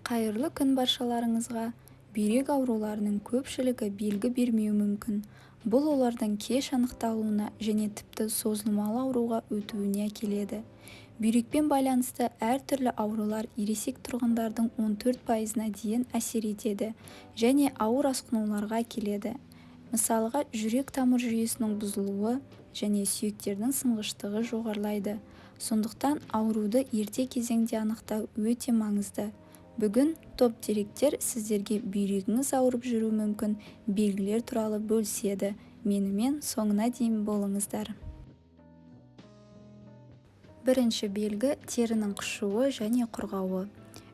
Қайырлы күн баршаларыңызға. Бүйрек ауруларының көпшілігі белгі бермеуі мүмкін. Бұл олардың кеш анықталуына және тіпті созылмалы ауруға өтуіне әкеледі. Бүйрекпен байланысты әртүрлі аурулар ересек тұрғындардың 14%-на дейін әсер етеді және ауыр асқынуларға әкеледі. Мысалға, жүрек тамыр жүйесінің бұзылуы және сүйектердің сынғыштығы жоғарылайды. Сондықтан ауруды ерте кезеңде анықтау өте маңызды. Бүгін топ деректер сіздерге бүйрегіңіз ауырып жүруі мүмкін белгілер туралы бөліседі. Менімен соңына дейін болыңыздар. Бірінші белгі – терінің қышуы және құрғауы.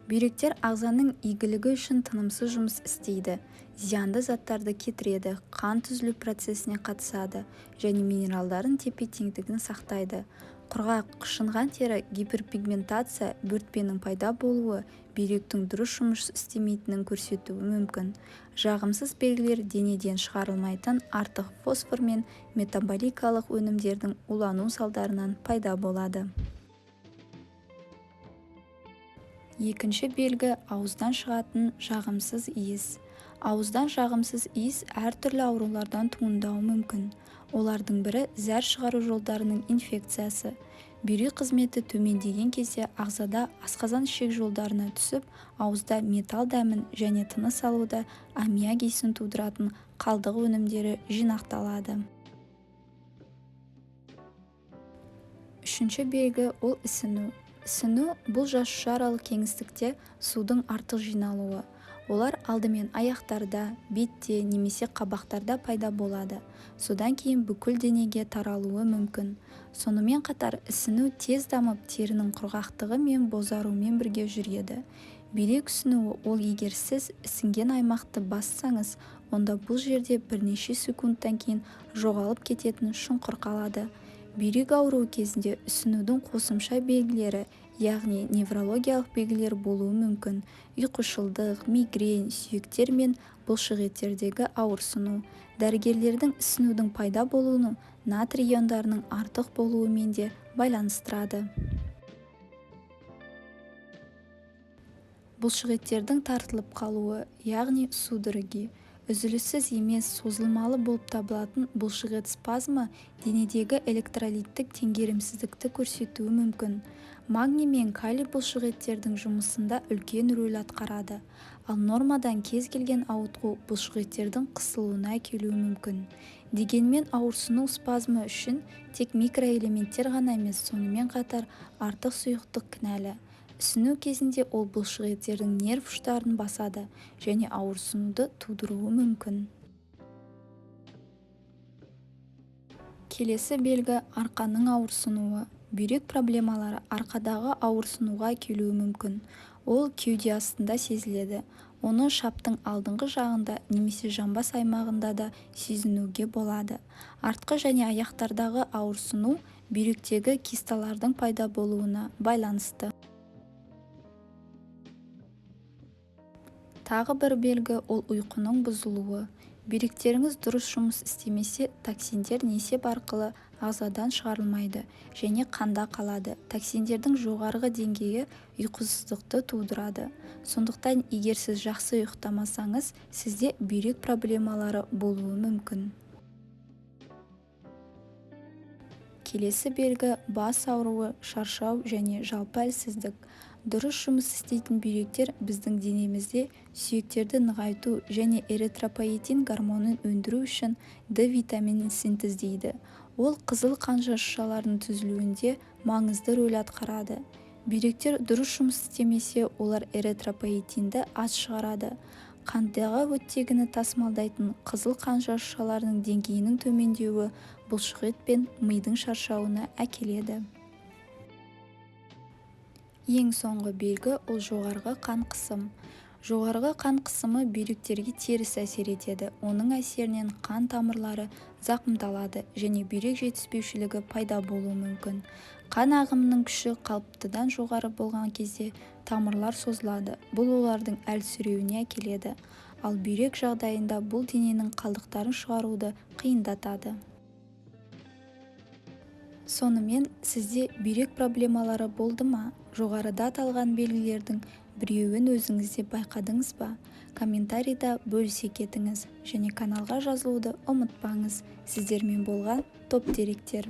Бүйректер ағзаның игілігі үшін тынымсыз жұмыс істейді, зиянды заттарды кетіреді, қан түзілу процесіне қатысады және минералдардың тепе-теңдігін сақтайды. Құрғақ, қышынған тері, гиперпигментация, бөртпенің пайда болуы, бүйректің дұрыс жұмыс істемейтінін көрсетуі мүмкін. Жағымсыз белгілер денеден шығарылмайтын артық фосфор мен метаболикалық өнімдердің улану салдарынан пайда болады. Екінші белгі – ауыздан шығатын жағымсыз иіс. Ауыздан жағымсыз иіс әртүрлі аурулардан туындауы мүмкін. Олардың бірі зәр шығару жолдарының инфекциясы. Бүйрек қызметі төмендеген кезде ағзада асқазан ішек жолдарына түсіп, ауызда металл дәмін және тыныс алуда аммиак иісін тудыратын қалдық өнімдері жинақталады. Үшінші белгі – ол ісіну. Ісіну – бұл жасушааралық кеңістікте судың артық жиналуы. Олар алдымен аяқтарда, бетте немесе қабақтарда пайда болады. Содан кейін бүкіл денеге таралуы мүмкін. Сонымен қатар ісіну тез дамып, терінің құрғақтығы мен бозаруымен бірге жүреді. Бүйрек ісінуі ол егер сіз ісінген аймақты бассаңыз, онда бұл жерде бірнеше секундтан кейін жоғалып кететін шұңқыр қалады. Бүйрек ауруы кезінде ісінудің қосымша белгілері, яғни неврологиялық белгілер болуы мүмкін. Ұйқышылдық, мигрень, сүйектер мен бұлшықеттердегі ауырсыну. Дәрігерлердің ісінудің пайда болуын натрий иондарының артық болуымен де байланыстырады. Бұлшықеттердің тартылып қалуы, яғни судороги. Үзіліссіз емес созылмалы болып табылатын бұлшықет спазмы денедегі электролиттік теңгерімсіздікті көрсетуі мүмкін. Магний мен калий бұлшықеттердің жұмысында үлкен рөл атқарады, ал нормадан кез келген ауытқу бұлшықеттердің қысылуына әкелуі мүмкін. Дегенмен ауырсыну спазмы үшін тек микроэлементтер ғана емес, сонымен қатар артық сұйықтық кінәлі. Ісіну кезінде ол бұлшықеттердің нерв ұштарын басады және ауырсынуды тудыруы мүмкін. Келесі белгі – арқаның ауырсынуы. Бүйрек проблемалары арқадағы ауырсынуға әкелуі мүмкін. Ол кеуде астында сезіледі. Оны шаптың алдыңғы жағында немесе жамбас аймағында да сезінуге болады. Артқы және аяқтардағы ауырсыну бүйректегі кисталардың пайда болуына байланысты. Тағы бір белгі – ол ұйқының бұзылуы. Бүйректеріңіз дұрыс жұмыс істемесе, токсиндер несеп арқылы ағзадан шығарылмайды және қанда қалады. Токсиндердің жоғарғы деңгейі ұйқысыздықты тудырады. Сондықтан, егер сіз жақсы ұйықтамасаңыз, сізде бүйрек проблемалары болуы мүмкін. Келесі белгі – бас ауруы, шаршау және жалпы әлсіздік. Дұрыс жұмыс істейтін бүйректер біздің денемізде сүйектерді нығайту және эритропоетин гормонын өндіру үшін D витаминін синтездейді. Ол қызыл қан жасушаларының түзілуінде маңызды рөл атқарады. Бүйректер дұрыс жұмыс істемесе, олар эритропоетинді аз шығарады. Қандағы оттегіні тасымалдайтын қызыл қан жасушаларының деңгейінің төмендеуі бұлшықет пен мидың шаршауына әкеледі. Ең соңғы белгі – ол жоғарғы қан қысым. Жоғарғы қан қысымы бүйректерге теріс әсер етеді. Оның әсерінен қан тамырлары зақымдалады және бүйрек жетіспеушілігі пайда болуы мүмкін. Қан ағымының күші қалыптыдан жоғары болған кезде тамырлар созылады. Бұл олардың әлсіреуіне әкеледі. Ал бүйрек жағдайында бұл дененің қалдықтарын шығаруды қиындатады. Сонымен, сізде бүйрек проблемалары болды ма? Жоғарыда аталған белгілердің біреуін өзіңіз де байқадыңыз ба? Комментарийда бөлісе кетіңіз және каналға жазылуды ұмытпаңыз. Сіздермен болған топ деректер.